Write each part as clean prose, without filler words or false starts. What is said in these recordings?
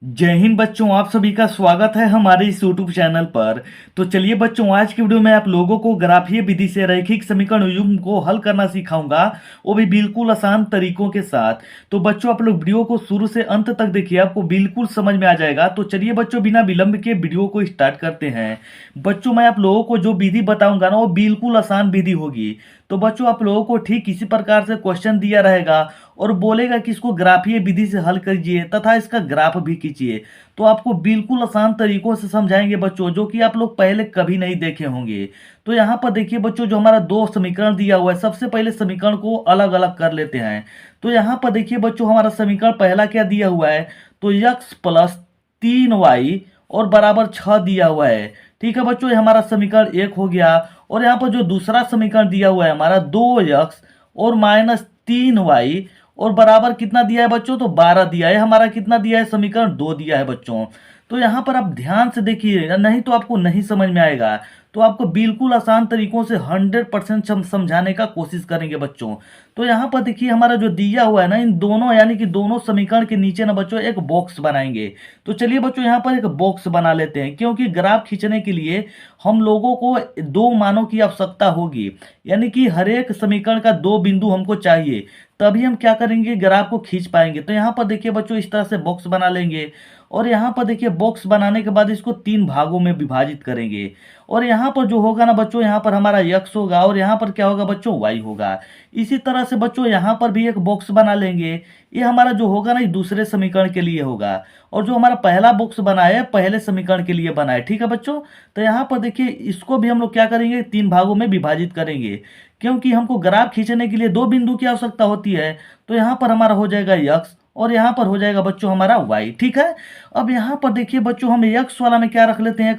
जय हिंद बच्चों, आप सभी का स्वागत है हमारे इस यूट्यूब चैनल पर। तो चलिए बच्चों, आज की वीडियो में आप लोगों को ग्राफीय विधि से रैखिक समीकरण युग्म को हल करना सिखाऊंगा, वो भी बिल्कुल आसान तरीकों के साथ। तो बच्चों, आप लोग वीडियो को शुरू से अंत तक देखिए, आपको बिल्कुल समझ में आ जाएगा। तो चलिए बच्चों, बिना विलंब के वीडियो को स्टार्ट करते हैं। बच्चों, मैं आप लोगों को जो विधि बताऊंगा ना, वो बिल्कुल आसान विधि होगी। तो बच्चों, आप लोगों को ठीक इसी प्रकार से क्वेश्चन दिया रहेगा और बोलेगा कि इसको ग्राफीय विधि से हल कीजिए तथा इसका ग्राफ भी खींचिए। तो आपको बिल्कुल आसान तरीकों से समझाएंगे बच्चों, जो कि आप लोग पहले कभी नहीं देखे होंगे। तो यहाँ पर देखिए बच्चों, जो हमारा दो समीकरण दिया हुआ है, सबसे पहले समीकरण को अलग अलग कर लेते हैं। तो यहाँ पर देखिए बच्चों, हमारा समीकरण पहला क्या दिया हुआ है, तो यक्स प्लस 3y और बराबर 6 दिया हुआ है। ठीक है बच्चों, ये हमारा समीकरण एक हो गया। और यहाँ पर जो दूसरा समीकरण दिया हुआ है हमारा 2x और -3y और बराबर कितना दिया है बच्चों, तो 12 दिया है। हमारा कितना दिया है, समीकरण 2 दिया है बच्चों। तो यहाँ पर आप ध्यान से देखिए, नहीं तो आपको नहीं समझ में आएगा। तो आपको बिल्कुल आसान तरीकों से 100% समझाने का कोशिश करेंगे बच्चों। तो यहाँ पर देखिए, हमारा जो दिया हुआ है ना, इन दोनों यानी कि दोनों समीकरण के नीचे ना बच्चों एक बॉक्स बनाएंगे। तो चलिए बच्चों, यहाँ पर एक बॉक्स बना लेते हैं, क्योंकि ग्राफ खींचने के लिए हम लोगों को दो मानों की आवश्यकता होगी। यानी कि हर एक समीकरण का दो बिंदु हमको चाहिए, तभी हम क्या करेंगे, ग्राफ को खींच पाएंगे। तो यहाँ पर देखिए बच्चों, इस तरह से बॉक्स बना लेंगे। और यहाँ पर देखिए, बॉक्स बनाने के बाद इसको 3 भागों में विभाजित करेंगे। और यहाँ पर जो होगा ना बच्चों, यहाँ पर हमारा यक्स होगा और यहाँ पर क्या होगा बच्चों, वाई होगा। इसी तरह से बच्चों, यहाँ पर भी एक बॉक्स बना लेंगे। ये हमारा जो होगा ना, ये दूसरे समीकरण के लिए होगा। और जो हमारा पहला बॉक्स बना है, पहले समीकरण के लिए बना है। ठीक है बच्चों, तो यहाँ पर देखिए, इसको भी हम लोग क्या करेंगे, 3 भागों में विभाजित करेंगे, क्योंकि हमको ग्राफ खींचने के लिए दो बिंदु की आवश्यकता होती है। तो यहाँ पर हमारा हो जाएगा यक्स और यहाँ पर हो जाएगा बच्चों हमारा वाई। ठीक है, अब यहाँ पर देखिए बच्चों, हम यक्स वाला में क्या रख लेते हैं,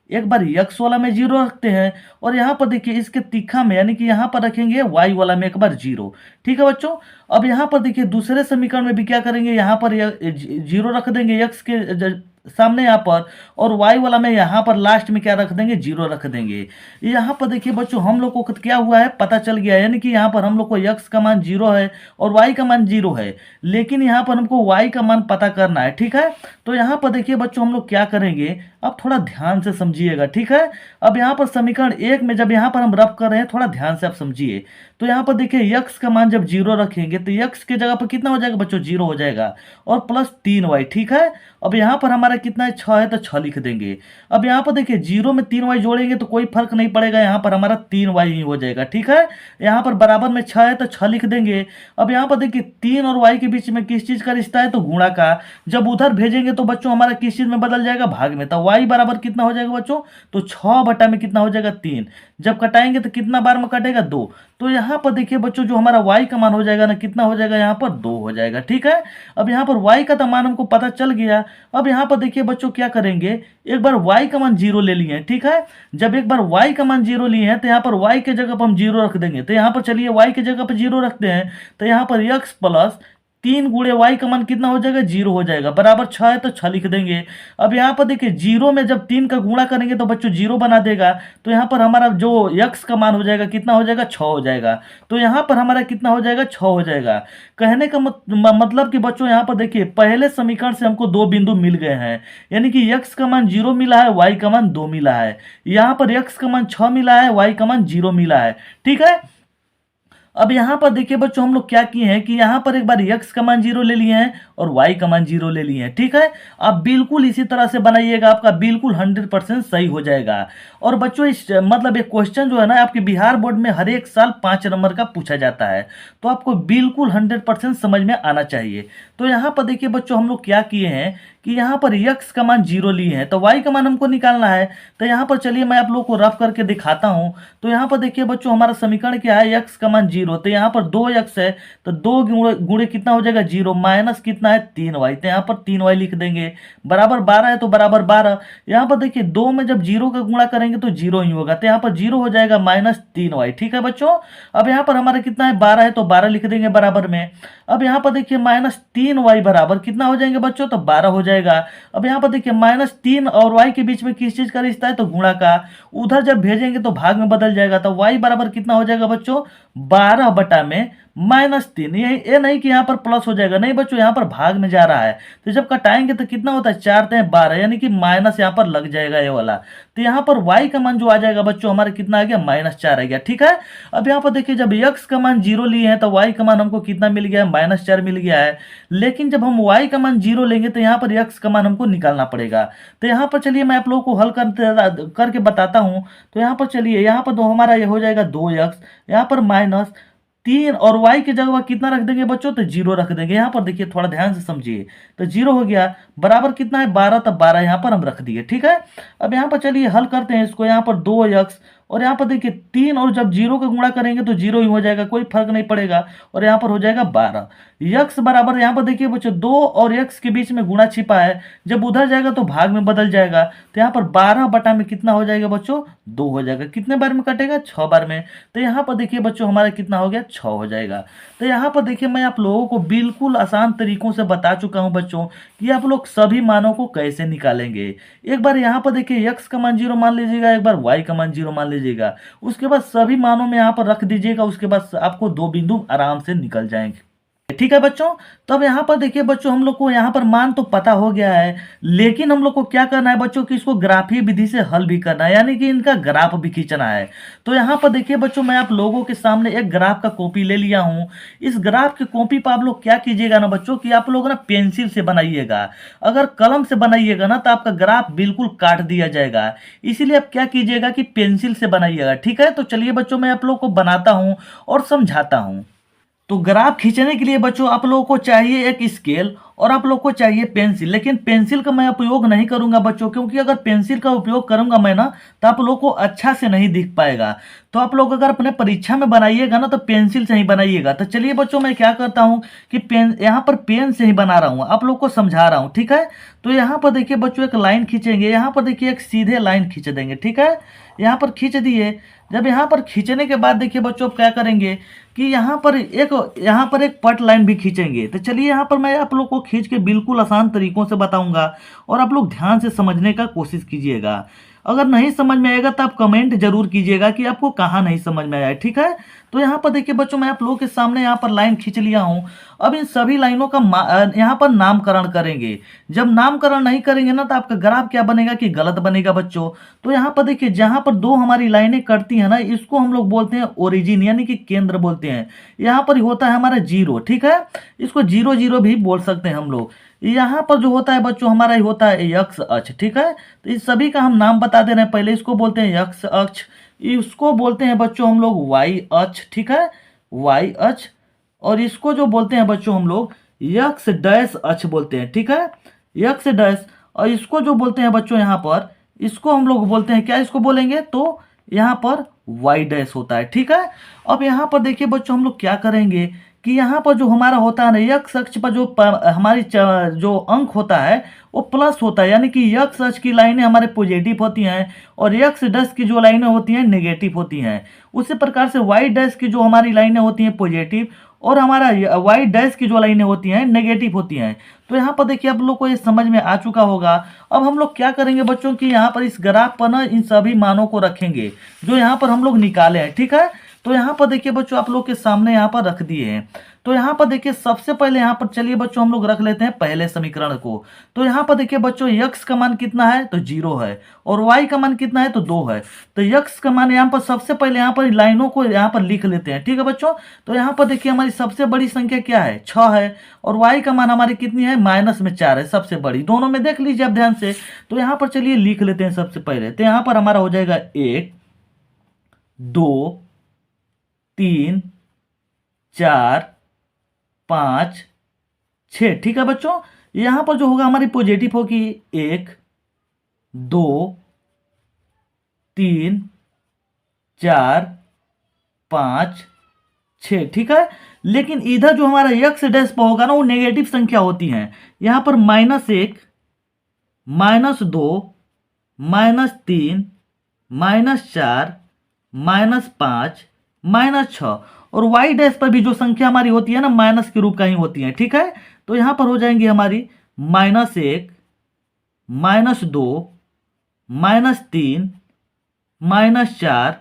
एक बार यक्स वाला में 0 रखते हैं। और यहाँ पर देखिए, इसके तीखा में यानी कि यहाँ पर रखेंगे वाई वाला में एक बार 0। ठीक है बच्चों, अब यहाँ पर देखिए, दूसरे समीकरण में भी क्या करेंगे, यहाँ पर 0 रख देंगे यक्स के सामने यहाँ पर। और वाई वाला में यहाँ पर लास्ट में क्या रख देंगे, 0 रख देंगे। यहाँ पर देखिए बच्चों, हम लोग को क्या हुआ है, पता चल गया है। यानी कि यहाँ पर हम लोग को यक्स का मान 0 है और वाई का मान 0 है, लेकिन यहाँ पर हमको वाई का मान पता करना है। ठीक है, तो यहाँ पर देखिए बच्चों, हम लोग क्या करेंगे, अब थोड़ा ध्यान से समझिएगा। ठीक है, अब यहाँ पर समीकरण एक में जब यहाँ पर हम रफ कर रहे हैं, थोड़ा ध्यान से आप समझिए। तो यहाँ पर देखिए, यक्स का मान जब 0 रखेंगे तो यक्स के जगह पर कितना हो जाएगा बच्चों, 0 हो जाएगा और प्लस 3y। ठीक है, अब यहाँ पर हमारा कितना है, 6 है, तो 6 लिख देंगे। अब यहाँ पर देखिए, 0 में 3y जोड़ेंगे तो कोई फर्क नहीं पड़ेगा, यहाँ पर हमारा 3y ही हो जाएगा। ठीक है, यहाँ पर बराबर में 6 है तो 6 लिख देंगे। अब यहाँ पर देखिए, 3 और y के बीच में किस चीज का रिश्ता है, तो गुणा का। जब उधर भेजेंगे तो बच्चों हमारा किस चीज में बदल जाएगा, भाग में। तो y बराबर कितना हो जाएगा बच्चों, तो 6 बटा में कितना हो जाएगा, 3। जब कटाएंगे तो कितना बार में कटेगा, 2। तो यहाँ पर देखिए बच्चों, जो हमारा y का मान हो जाएगा ना, कितना हो जाएगा, यहाँ पर 2 हो जाएगा। ठीक है, अब यहाँ पर y का तो मान हमको पता चल गया। अब यहाँ पर देखिए बच्चों, क्या करेंगे, एक बार y का मान 0 ले लिए हैं। ठीक है, जब एक बार y का मान 0 लिए हैं तो यहाँ पर y के जगह पर हम 0 रख देंगे। तो यहाँ पर चलिए, y के जगह पर 0 रखते हैं। तो यहाँ पर x प्लस 3 गुणे वाई का मान कितना हो जाएगा, 0 हो जाएगा, बराबर 6 है तो 6 लिख देंगे। अब यहाँ पर देखिए, 0 में जब 3 का गुणा करेंगे तो बच्चों 0 बना देगा। तो यहाँ पर हमारा जो x का मान हो जाएगा, कितना हो जाएगा, 6 हो जाएगा। तो यहाँ पर हमारा कितना हो जाएगा, 6 हो जाएगा। कहने का मतलब कि बच्चों, यहाँ पर देखिए, पहले समीकरण से हमको दो बिंदु मिल गए हैं। यानी कि x का मान 0 मिला है, y का मान 2 मिला है। यहाँ पर x का मान 6 मिला है, y का मान 0 मिला है। ठीक है, अब यहाँ पर देखिए बच्चों, हम लोग क्या किए हैं कि यहाँ पर एक बार x का मान 0 ले लिए हैं और y का मान 0 ले लिए हैं। ठीक है, आप बिल्कुल इसी तरह से बनाइएगा, आपका बिल्कुल 100% सही हो जाएगा। और बच्चों, इस मतलब ये क्वेश्चन जो है ना, आपके बिहार बोर्ड में हर एक साल 5 नंबर का पूछा जाता है। तो आपको बिल्कुल 100% समझ में आना चाहिए। तो यहाँ पर देखिए बच्चों, हम लोग क्या किए हैं कि यहाँ पर x का मान 0 लिए हैं, तो y का मान हमको निकालना है। तो यहाँ पर चलिए, मैं आप लोगों को रफ करके दिखाता हूँ। तो यहाँ पर देखिए बच्चों, हमारा समीकरण क्या है, x का मान 0, तो यहाँ पर 2x है, तो 2 गुणे कितना हो जाएगा, 0, माइनस कितना है, 3y। तो यहाँ पर 3y लिख देंगे, बराबर 12 है तो बराबर 12। यहाँ पर देखिए, 2 में जब 0 का गुणा करेंगे तो 0 ही होगा, तो यहाँ पर 0 हो जाएगा, माइनस 3y। ठीक है बच्चों, अब यहाँ पर हमारा कितना है, 12 है तो 12 लिख देंगे बराबर में। अब यहाँ पर देखिए, -3y बराबर कितना हो जाएंगे बच्चों, तो 12 हो जाएगा। अब यहाँ पर देखिए, -3 और y के बीच में किस चीज का रिश्ता है, तो गुणा का। उधर जब भेजेंगे तो भाग में बदल जाएगा, तो y बराबर कितना हो जाएगा बच्चों, 12/-3। ये नहीं कि यहाँ पर प्लस हो जाएगा, नहीं बच्चों, यहाँ पर भाग में जा रहा है। तो जब कटाएंगे तो कितना होता है, 4×12, यानी कि माइनस यहाँ पर लग जाएगा ये वाला। तो यहाँ पर y का मान जो आ जाएगा बच्चों हमारे कितना आ गया, -4 आ गया। ठीक है, अब यहाँ पर देखिए जब x का मान 0 लिए हैं तो y का मान हमको कितना मिल गया है, -4 मिल गया है। लेकिन जब हम y का मान 0 लेंगे तो यहाँ पर x का मान हमको निकालना पड़ेगा। तो यहाँ पर चलिए मैं आप लोगों को हल करके बताता हूँ। तो यहाँ पर चलिए, यहाँ पर दो हमारा ये हो जाएगा 2x, यहाँ पर -3, और y की जगह कितना रख देंगे बच्चों, तो 0 रख देंगे। यहाँ पर देखिए थोड़ा ध्यान से समझिए, तो 0 हो गया, बराबर कितना है 12, तब 12 यहाँ पर हम रख दिए। ठीक है, अब यहाँ पर चलिए हल करते हैं इसको। यहाँ पर 2x, और यहाँ पर देखिए 3, और जब 0 का गुणा करेंगे तो 0 ही हो जाएगा, कोई फर्क नहीं पड़ेगा, और यहाँ पर हो जाएगा 12। यक्स बराबर, यहाँ पर देखिए बच्चों 2 और x के बीच में गुणा छिपा है, जब उधर जाएगा तो भाग में बदल जाएगा। तो यहाँ पर 12 में कितना हो जाएगा बच्चों, 2 हो जाएगा। कितने बार में कटेगा, 6 बार में। तो यहाँ पर देखिए बच्चों हमारा कितना हो गया, 6 हो जाएगा। तो यहाँ पर देखिए मैं आप लोगों को बिल्कुल आसान तरीकों से बता चुका हूँ बच्चों कि आप लोग सभी मानों को कैसे निकालेंगे। एक बार यहाँ पर देखिए x का मान 0 मान लीजिएगा, एक बार y का मान 0 मान लीजिएगा, उसके बाद सभी मानों में यहाँ पर रख दीजिएगा, उसके बाद आपको 2 बिंदु आराम से निकल जाएंगे। ठीक है बच्चों, तो अब यहाँ पर देखिए बच्चों हम लोग को यहाँ पर मान तो पता हो गया है, लेकिन हम लोग को क्या करना है बच्चों कि इसको ग्राफीय विधि से हल भी करना है, यानी कि इनका ग्राफ भी खींचना है। तो यहाँ पर देखिए बच्चों मैं आप लोगों के सामने एक ग्राफ का कॉपी ले लिया हूँ। इस ग्राफ की कॉपी पर आप लोग क्या कीजिएगा ना बच्चों कि आप लोग ना पेंसिल से बनाइएगा। अगर कलम से बनाइएगा ना तो आपका ग्राफ बिल्कुल काट दिया जाएगा, इसीलिए आप क्या कीजिएगा कि पेंसिल से बनाइएगा। ठीक है, तो चलिए बच्चों मैं आप लोग को बनाता हूँ और समझाता हूँ। तो ग्राफ खींचने के लिए बच्चों आप लोगों को चाहिए एक स्केल, और आप लोग को चाहिए पेंसिल। लेकिन पेंसिल का मैं उपयोग नहीं करूंगा बच्चों, क्योंकि अगर पेंसिल का उपयोग करूंगा मैं ना तो आप लोग को अच्छा से नहीं दिख पाएगा। तो आप लोग अगर अपने परीक्षा में बनाइएगा ना तो पेंसिल से ही बनाइएगा। तो चलिए बच्चों मैं क्या करता हूँ कि पेन, यहाँ पर पेन से ही बना रहा हूँ, आप लोग को समझा रहा हूँ। ठीक है, तो यहाँ पर देखिए बच्चों एक लाइन खींचेंगे, यहाँ पर देखिए एक सीधे लाइन खींच देंगे। ठीक है, यहाँ पर खींच दिए। जब यहाँ पर खींचने के बाद देखिए बच्चों क्या करेंगे कि यहाँ पर एक पट लाइन भी खींचेंगे। तो चलिए यहाँ पर मैं आप लोग को खींच के बिल्कुल आसान तरीकों से बताऊंगा, और आप लोग ध्यान से समझने का कोशिश कीजिएगा। अगर नहीं समझ में आएगा तो आप कमेंट जरूर कीजिएगा कि आपको कहाँ नहीं समझ में आया। ठीक है, तो यहाँ पर देखिए बच्चों मैं आप लोगों के सामने यहाँ पर लाइन खींच लिया हूँ। अब इन सभी लाइनों का यहाँ पर नामकरण करेंगे। जब नामकरण नहीं करेंगे ना तो आपका ग्राफ क्या बनेगा कि गलत बनेगा बच्चों। तो यहाँ पर देखिए जहाँ पर दो हमारी लाइनें कटती है ना, इसको हम लोग बोलते हैं ओरिजिन, यानी कि केंद्र बोलते हैं। यहाँ पर होता है हमारा 0। ठीक है, इसको 0 0 भी बोल सकते हैं हम लोग। यहाँ पर जो होता है बच्चों हमारा ही होता है x अक्ष। ठीक है, तो इस सभी का हम नाम बता दे रहे हैं। पहले इसको बोलते हैं x अक्ष, इसको बोलते हैं बच्चों हम लोग y अक्ष। ठीक है, y अक्ष, और इसको जो बोलते हैं बच्चों हम लोग x डैश अक्ष बोलते हैं। ठीक है, x डैश, और इसको जो बोलते हैं बच्चों यहाँ पर, इसको हम लोग बोलते हैं क्या, इसको बोलेंगे तो यहाँ पर y डैश होता है। ठीक है, अब यहाँ पर देखिए बच्चों हम लोग क्या करेंगे कि यहाँ पर जो हमारा होता है ना x अक्ष पर जो हमारी जो अंक होता है वो प्लस होता है, यानी कि x अक्ष की लाइनें हमारे पॉजिटिव होती हैं और x डैश की जो लाइनें होती हैं नेगेटिव होती हैं। उसी प्रकार से y डैश की जो हमारी लाइनें होती हैं पॉजिटिव, और हमारा y डैश की जो लाइनें होती हैं नेगेटिव होती हैं। तो यहाँ पर देखिए आप लोग को ये समझ में आ चुका होगा। अब हम लोग क्या करेंगे बच्चों कि यहाँ पर इस ग्राफ पर ना इन सभी मानों को रखेंगे जो यहाँ पर हम लोग निकाले हैं। ठीक है, तो यहाँ पर देखिए बच्चों आप लोग के सामने यहाँ पर रख दिए हैं। तो यहाँ पर देखिए सबसे पहले यहाँ पर चलिए बच्चों हम लोग रख लेते हैं पहले समीकरण को। तो यहाँ पर देखिए बच्चों x का मान कितना है तो 0 है, और y का मान कितना है तो 2 है। तो x का मान यहाँ पर सबसे पहले यहाँ पर लाइनों को यहाँ पर लिख लेते हैं। ठीक है बच्चों, तो यहाँ पर देखिए हमारी सबसे बड़ी संख्या क्या है 6 है, और y का मान हमारी कितनी है -4 है, सबसे बड़ी। दोनों में देख लीजिए आप ध्यान से। तो यहाँ पर चलिए लिख लेते हैं सबसे पहले। तो यहाँ पर हमारा हो जाएगा 1 2 3 4 5 6। ठीक है बच्चों, यहां पर जो होगा हमारी पॉजिटिव होगी 1 2 3 4 5 6। ठीक है, लेकिन इधर जो हमारा x डैश पर होगा ना वो नेगेटिव संख्या होती है। यहां पर -1 -2 -3 -4 -5 -6, और y डैश पर भी जो संख्या हमारी होती है ना माइनस के रूप का ही होती है। ठीक है, तो यहां पर हो जाएंगी हमारी -1 -2 -3 -4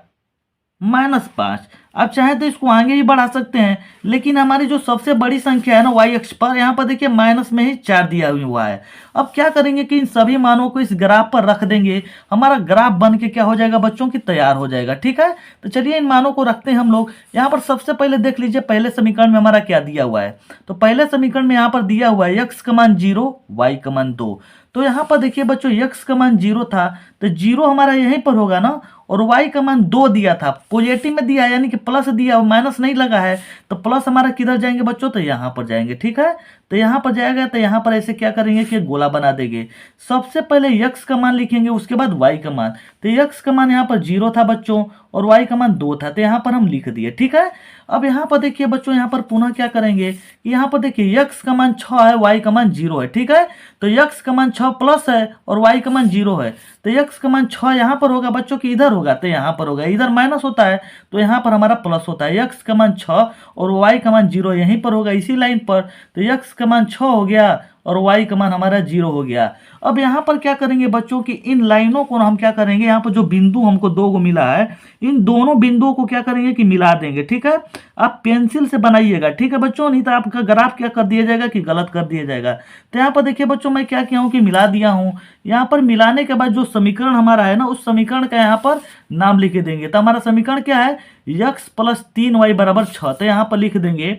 -5। आप चाहें तो इसको आगे भी बढ़ा सकते हैं, लेकिन हमारी जो सबसे बड़ी संख्या है ना वाई अक्ष पर, यहाँ पर देखिए माइनस में ही 4 दिया हुआ है। अब क्या करेंगे कि इन सभी मानों को इस ग्राफ पर रख देंगे, हमारा ग्राफ बन के क्या हो जाएगा बच्चों की तैयार हो जाएगा। ठीक है, तो चलिए इन मानों को रखते हैं हम लोग। यहाँ पर सबसे पहले देख लीजिए पहले समीकरण में हमारा क्या दिया हुआ है। तो पहले समीकरण में यहाँ पर दिया हुआ है x का मान 0, y का मान 2। तो यहाँ पर देखिए बच्चों x का मान 0 था, तो 0 हमारा यहीं पर होगा ना, और y का मान 2 दिया था, पॉजिटिव में दिया है यानी कि प्लस दिया, माइनस नहीं लगा है, तो प्लस हमारा किधर जाएंगे बच्चों, तो यहाँ पर जाएंगे। ठीक है, तो यहाँ पर जाएगा, तो यहाँ पर ऐसे क्या करेंगे कि गोला बना देंगे। सबसे पहले x का मान लिखेंगे, उसके बाद y का मान। तो x का मान यहाँ पर 0 था बच्चों, और y का मान 2 था, तो यहाँ पर हम लिख दिए। ठीक है, अब यहाँ पर देखिए बच्चों, यहाँ पर पुनः क्या करेंगे, यहाँ पर देखिए x का मान 6 है, y का मान 0 है। ठीक है, तो x का मान 6 प्लस है और y का मान 0 है, तो x का मान 6 यहाँ पर होगा बच्चों की इधर होगा, तो यहाँ पर होगा, इधर माइनस होता है तो यहाँ पर हमारा प्लस होता है। x का मान 6 और y का मान 0 यहीं पर होगा इसी लाइन पर, तो x का मान 6 हो गया और y का मान हमारा 0 हो गया। अब यहाँ पर क्या करेंगे बच्चों की इन लाइनों को हम क्या करेंगे, यहाँ पर जो बिंदु हमको 2 को मिला है, इन दोनों बिंदुओं को क्या करेंगे कि मिला देंगे। ठीक है, आप पेंसिल से बनाइएगा, ठीक है बच्चों, नहीं तो आपका ग्राफ क्या कर दिया जाएगा कि गलत कर दिया जाएगा। तो यहाँ पर देखिए बच्चों मैं क्या किया हूँ कि मिला दिया हूँ। यहाँ पर मिलाने के बाद जो समीकरण हमारा है ना, उस समीकरण का यहाँ पर नाम लिख देंगे। तो हमारा समीकरण क्या है, x प्लस 3y बराबर 6। तो यहाँ पर लिख देंगे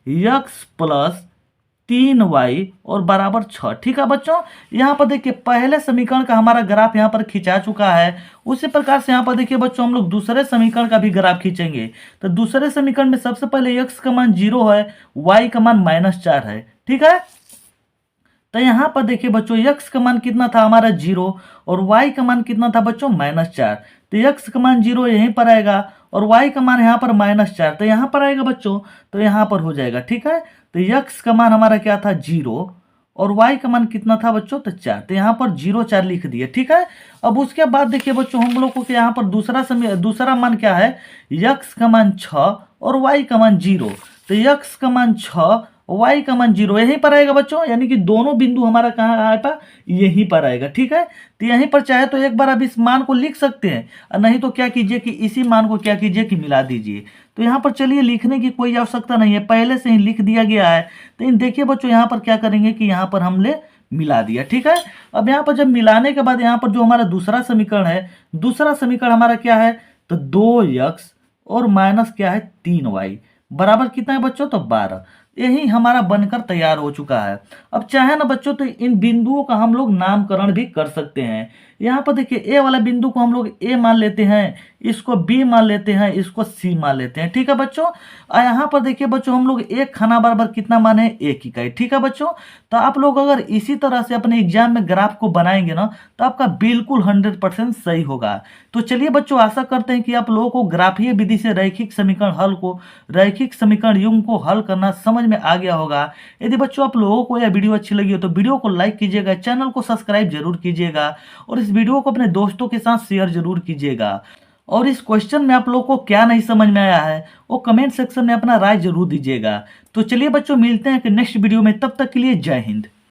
x प्लस 3y और बराबर 6। ठीक है बच्चों, यहाँ पर देखिए पहले समीकरण का हमारा ग्राफ यहाँ पर खिंचा चुका है। उसी प्रकार से यहाँ पर देखिए बच्चों हम लोग दूसरे समीकरण का भी ग्राफ खींचेंगे। तो दूसरे समीकरण में सबसे पहले x का मान 0 है, y का मान -4 है। ठीक है, तो यहाँ पर देखिए बच्चों x का मान कितना था हमारा 0 और y का मान कितना था बच्चों -4। तो x का मान 0 यहीं पर आएगा और y का मान यहाँ पर -4, तो यहाँ पर आएगा बच्चों, तो यहाँ पर हो जाएगा। ठीक है, तो x का मान हमारा क्या था 0 और y का मान कितना था बच्चों, तो 4, तो यहाँ पर 0 4 लिख दिए। ठीक है, अब उसके बाद देखिए बच्चों हम लोग को यहाँ पर दूसरा मान क्या है, x का मान 6 और y का मान 0। तो x का मान 6 y का मान 0 यहीं पर आएगा बच्चों, यानी कि दोनों बिंदु हमारा कहाँ आएगा, यहीं पर आएगा। ठीक है, तो यहीं पर चाहे तो एक बार आप इस मान को लिख सकते हैं, और नहीं तो क्या कीजिए कि इसी मान को क्या कीजिए कि मिला दीजिए। तो यहाँ पर चलिए लिखने की कोई आवश्यकता नहीं है, पहले से ही लिख दिया गया है। तो इन देखिए बच्चों यहाँ पर क्या करेंगे कि यहाँ पर हमने मिला दिया। ठीक है, अब यहाँ पर जब मिलाने के बाद यहाँ पर जो हमारा दूसरा समीकरण है, दूसरा समीकरण हमारा क्या है, तो 2x और माइनस क्या है 3y बराबर कितना है बच्चों, तो 12। यही हमारा बनकर तैयार हो चुका है। अब चाहे ना बच्चों तो इन बिंदुओं का हम लोग नामकरण भी कर सकते हैं। यहाँ पर देखिए ए वाला बिंदु को हम लोग ए मान लेते हैं, इसको बी मान लेते हैं, इसको सी मान लेते हैं। ठीक है बच्चों, और यहाँ पर देखिए बच्चों हम लोग एक खाना बराबर कितना मान है, एक इकाई। ठीक है बच्चों, तो आप लोग अगर इसी तरह से अपने एग्जाम में ग्राफ को बनाएंगे ना, तो आपका बिल्कुल 100% सही होगा। तो चलिए बच्चों, आशा करते हैं कि आप लोगों को ग्राफीय विधि से रैखिक समीकरण युग्म को हल करना समझ में आ गया होगा। यदि बच्चों आप लोगों को यह वीडियो अच्छी लगी हो तो वीडियो को लाइक कीजिएगा, चैनल को सब्सक्राइब जरूर कीजिएगा और इस वीडियो को अपने दोस्तों के साथ शेयर जरूर कीजिएगा। और इस क्वेश्चन में आप लोगों को क्या नहीं समझ में आया है वो कमेंट सेक्शन में अपना राय जरूर दीजिएगा। तो चलिए बच्चों, मिलते हैं कि नेक्स्ट वीडियो में, तब तक के लिए जय हिंद।